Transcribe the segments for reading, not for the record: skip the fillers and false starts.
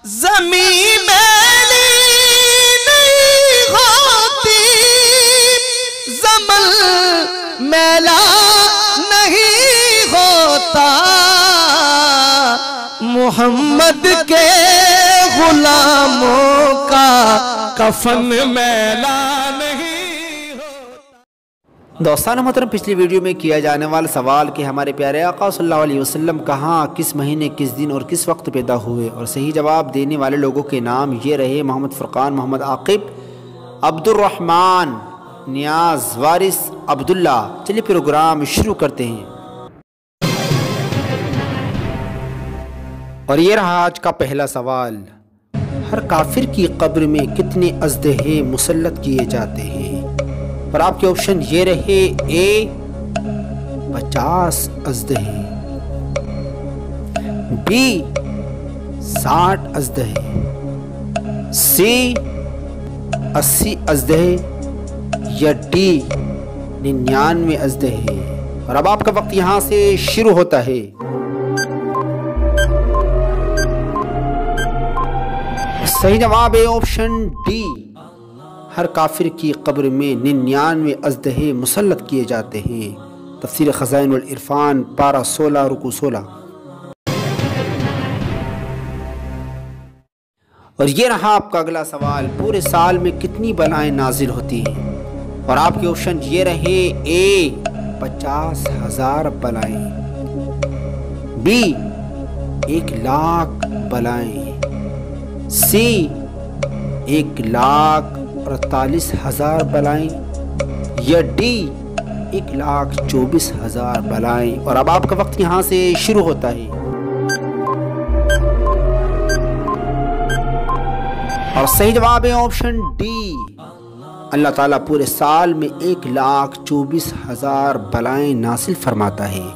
زمین میلی نہیں ہوتی، زمن میلا نہیں ہوتا، محمد کے غلاموں کا کفن میلا نہیں ہوتا۔ دوستان محترم، پچھلی ویڈیو میں کیا جانے والا سوال کہ ہمارے پیارے آقا صلی اللہ علیہ وسلم کہاں، کس مہینے، کس دن اور کس وقت پیدا ہوئے، اور صحیح جواب دینے والے لوگوں کے نام یہ رہے: محمد فرقان، محمد عاقب، عبد الرحمن، نیاز، وارث، عبداللہ۔ چلیے پروگرام شروع کرتے ہیں، اور یہ رہا آج کا پہلا سوال: ہر کافر کی قبر میں کتنے اژدہے مسلط کیے جاتے ہیں؟ اور آپ کے آپشن یہ رہے: اے 50 اژدہے، بی 60 اژدہے، سی 80 اژدہے، یا ڈی 99 اژدہے۔ اور اب آپ کا وقت یہاں سے شروع ہوتا ہے۔ صحیح جواب ہے آپشن ڈی، ہر کافر کی قبر میں 99 اژدہے مسلط کیے جاتے ہیں۔ تفسیر خزائن العرفان، پارہ 16، رکوع 16۔ اور یہ رہا آپ کا اگلا سوال: پورے سال میں کتنی بلائیں نازل ہوتی ہیں؟ اور آپ کے آپشن یہ رہے: اے 50,000 بلائیں، بی 1,00,000 بلائیں، سی 1,48,000 بلائیں، یا ڈی 1,24,000 بلائیں۔ اور اب آپ کا وقت یہاں سے شروع ہوتا ہے، اور صحیح جواب ہے آپشن ڈی، اللہ تعالیٰ پورے سال میں 1,24,000 بلائیں نازل فرماتا ہے۔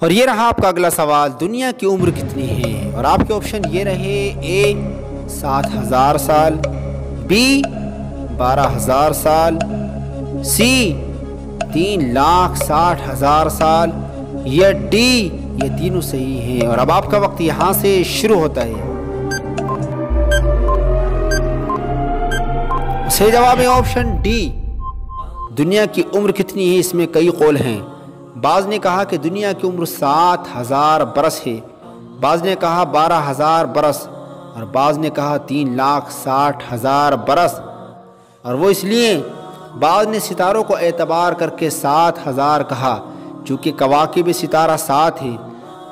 اور یہ رہا آپ کا اگلا سوال: دنیا کی عمر کتنی ہے؟ اور آپ کے آپشن یہ رہے: اے 7,000 سال، بی 12,000 سال، سی 3,60,000 سال، یا ڈی یہ تینوں صحیح ہیں۔ اور اب آپ کا وقت یہاں سے شروع ہوتا ہے۔ صحیح جواب ہے آپشن ڈی، دنیا کی عمر کتنی ہے اس میں کئی قول ہیں۔ بعض نے کہا کہ دنیا کی عمر 7,000 برس ہے، بعض نے کہا 12,000 برس، اور بعض نے کہا 3,60,000 برس۔ اور وہ اس لیے بعض نے ستاروں کو اعتبار کر کے 7,000 کہا چونکہ کواکب ستارہ 7 ہے،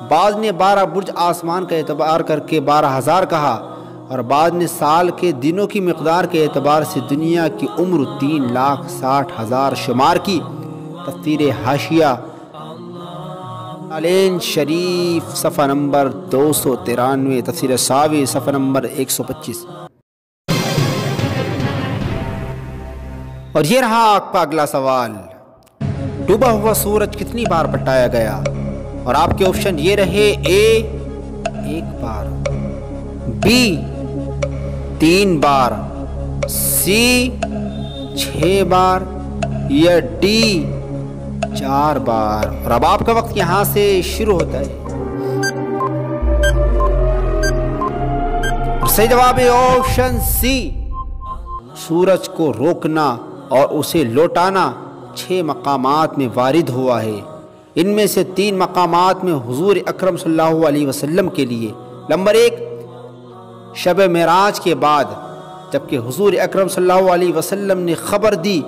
بعض نے 12 برج آسمان کا اعتبار کر کے 12,000 کہا، اور بعض نے سال کے دنوں کی مقدار کے اعتبار سے دنیا کی عمر 3,60,000 شمار کی۔ تفسیر حاشیہ علین شریف صفحہ نمبر 293، تفسیر ساوی صفحہ نمبر 125۔ اور یہ رہا آپ کا اگلا سوال: ڈوبا ہوا سورج کتنی بار پلٹایا گیا؟ اور آپ کے آپشن یہ رہے: اے 1 بار، بی 3 بار، سی 6 بار، یا ڈی 4 بار۔ اور اب آپ کا وقت یہاں سے شروع ہوتا ہے، اور صحیح جواب ہے آپشن سی، سورج کو روکنا اور اسے لوٹانا 6 مقامات میں وارد ہوا ہے۔ ان میں سے 3 مقامات میں حضور اکرم صلی اللہ علیہ وسلم کے لیے: نمبر 1 شب معراج کے بعد، جبکہ حضور اکرم صلی اللہ علیہ وسلم نے خبر دی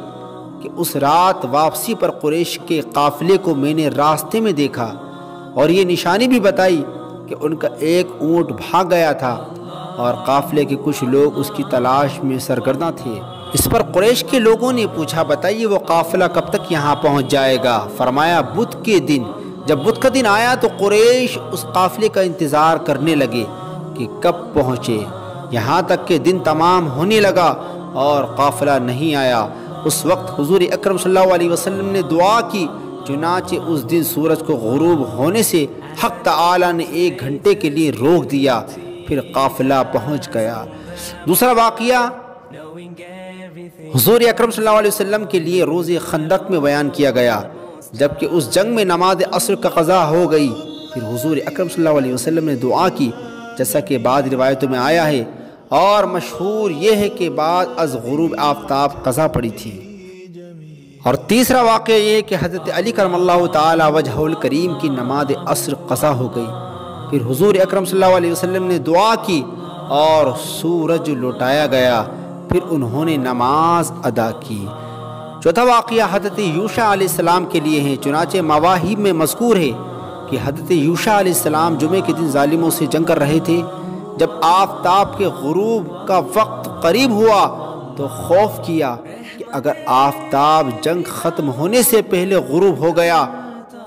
کہ اس رات واپسی پر قریش کے قافلے کو میں نے راستے میں دیکھا، اور یہ نشانی بھی بتائی کہ ان کا ایک اونٹ بھاگ گیا تھا اور قافلے کے کچھ لوگ اس کی تلاش میں سرگرداں تھے۔ اس پر قریش کے لوگوں نے پوچھا: بتائیے وہ قافلہ کب تک یہاں پہنچ جائے گا؟ فرمایا: بدھ کے دن۔ جب بدھ کا دن آیا تو قریش اس قافلے کا انتظار کرنے لگے کہ کب پہنچے، یہاں تک کہ دن تمام ہونے لگا اور قافلہ نہیں آیا۔ اس وقت حضور اکرم صلی اللہ علیہ وسلم نے دعا کی، چنانچہ اس دن سورج کو غروب ہونے سے حق تعالی نے 1 گھنٹے کے لیے روک دیا، پھر قافلہ پہنچ گیا۔ دوسرا واقعہ حضور اکرم صلی اللہ علیہ وسلم کے لیے روز خندق میں بیان کیا گیا، جبکہ اس جنگ میں نماز عصر کا قضا ہو گئی، پھر حضور اکرم صلی اللہ علیہ وسلم نے دعا کی، جیسا کہ بعض روایتوں میں آیا ہے، اور مشہور یہ ہے کہ بعد از غروب آفتاب قضا پڑی تھی۔ اور تیسرا واقعہ یہ ہے کہ حضرت علی کرم اللہ تعالی وجہہ الکریم کی نماز عصر قضا ہو گئی، پھر حضور اکرم صلی اللہ علیہ وسلم نے دعا کی اور سورج لوٹایا گیا، پھر انہوں نے نماز ادا کی۔ چوتھا واقعہ حضرت یوشع علیہ السلام کے لیے ہے، چنانچہ مواہب میں مذکور ہے کہ حضرت یوشع علیہ السلام جمعے کے دن ظالموں سے جنگ کر رہے تھے۔ جب آفتاب کے غروب کا وقت قریب ہوا تو خوف کیا کہ اگر آفتاب جنگ ختم ہونے سے پہلے غروب ہو گیا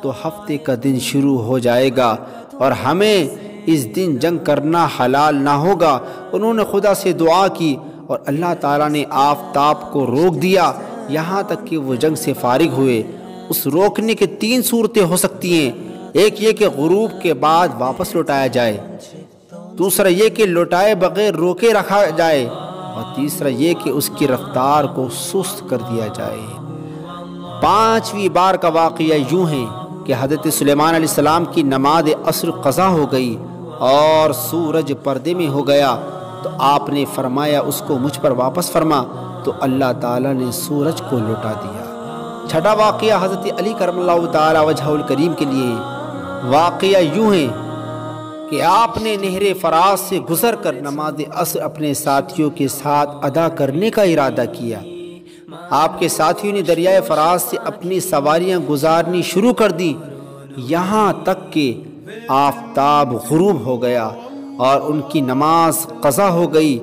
تو ہفتے کا دن شروع ہو جائے گا اور ہمیں اس دن جنگ کرنا حلال نہ ہوگا۔ انہوں نے خدا سے دعا کی اور اللہ تعالیٰ نے آفتاب کو روک دیا یہاں تک کہ وہ جنگ سے فارغ ہوئے۔ اس روکنے کے 3 صورتیں ہو سکتی ہیں، ایک یہ کہ غروب کے بعد واپس لوٹایا جائے، دوسرا یہ کہ لوٹائے بغیر روکے رکھا جائے، اور تیسرا یہ کہ اس کی رفتار کو سست کر دیا جائے۔ 5ویں بار کا واقعہ یوں ہے کہ حضرت سلیمان علیہ السلام کی نماز عصر قضا ہو گئی اور سورج پردے میں ہو گیا تو آپ نے فرمایا اس کو مجھ پر واپس فرما، تو اللہ تعالیٰ نے سورج کو لوٹا دیا۔ چھٹا واقعہ حضرت علی کرم اللہ تعالی وجہہ الکریم کے لیے واقعہ یوں ہے کہ آپ نے نہر فراز سے گزر کر نماز عصر اپنے ساتھیوں کے ساتھ ادا کرنے کا ارادہ کیا۔ آپ کے ساتھیوں نے دریائے فراز سے اپنی سواریاں گزارنی شروع کر دی، یہاں تک کہ آفتاب غروب ہو گیا اور ان کی نماز قضا ہو گئی۔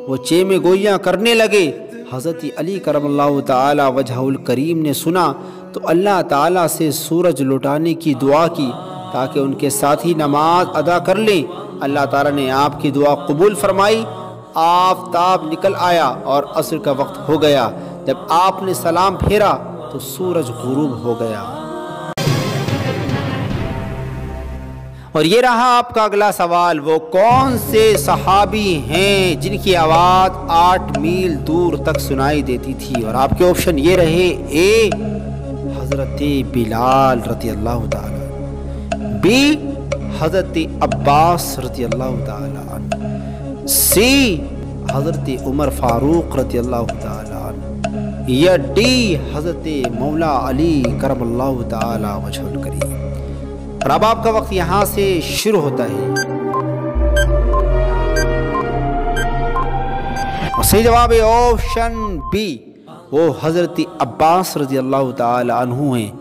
وہ چیمے گوئیاں کرنے لگے۔ حضرت علی کرم اللہ تعالی وجہہ الکریم نے سنا تو اللہ تعالیٰ سے سورج لوٹانے کی دعا کی تاکہ ان کے ساتھی نماز ادا کر لیں۔ اللہ تعالیٰ نے آپ کی دعا قبول فرمائی، آفتاب نکل آیا اور عصر کا وقت ہو گیا۔ جب آپ نے سلام پھیرا تو سورج غروب ہو گیا۔ اور یہ رہا آپ کا اگلا سوال، وہ کون سے صحابی ہیں جن کی آواز 8 میل دور تک سنائی دیتی تھی؟ اور آپ کے آپشن یہ رہے، اے حضرت بلال رضی اللہ تعالی، بی حضرت عباس رضی اللہ تعالی عنہ، سی حضرت عمر فاروق رضی اللہ تعالی عنہ، یا ڈی حضرت مولا علی کرم اللہ تعالی وجہ الکریم۔ اور اب آپ کا وقت یہاں سے شروع ہوتا ہے اور صحیح جواب ہے آپشن بی، وہ حضرت عباس رضی اللہ تعالی عنہ ہیں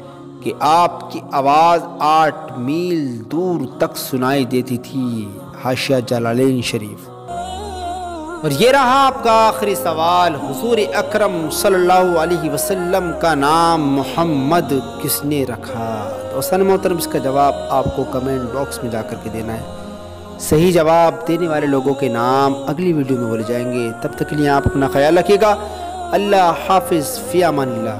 کہ آپ کی آواز 8 میل دور تک سنائی دیتی تھی۔ حاشیہ جلالین شریف۔ اور یہ رہا آپ کا آخری سوال، حضور اکرم صلی اللہ علیہ وسلم کا نام محمد کس نے رکھا؟ دوستان محترم، اس کا جواب آپ کو کمنٹ باکس میں جا کر کے دینا ہے۔ صحیح جواب دینے والے لوگوں کے نام اگلی ویڈیو میں بولے جائیں گے۔ تب تک کے لیے آپ اپنا خیال رکھیے گا۔ اللہ حافظ، فی امان اللہ۔